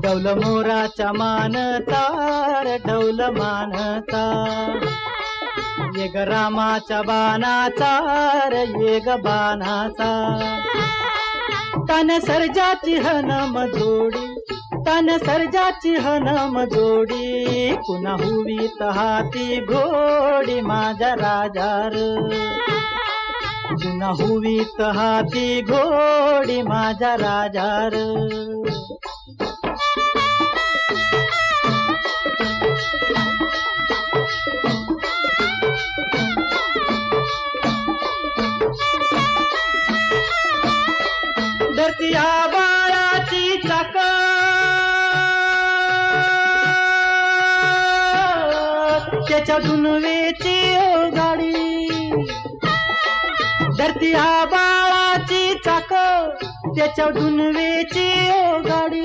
डौल मोराच्या मानता रे डौल मानता, ये ग रामाच्या बाणाचा रे ये ग बाणाचा, तन सर्जाची हनम जोडी, तन सर्जाची हनम जोडी, पुन्हा हुवीत हाती घोडी माझ्या राजार, पुन्हा हुवीत हाती घोडी माझ्या राजार. धरती आबाळाची चाक, त्याच्या दुनवेची गाडी, धरती आबाळाची चाक, त्याच्या दुनवेची गाडी.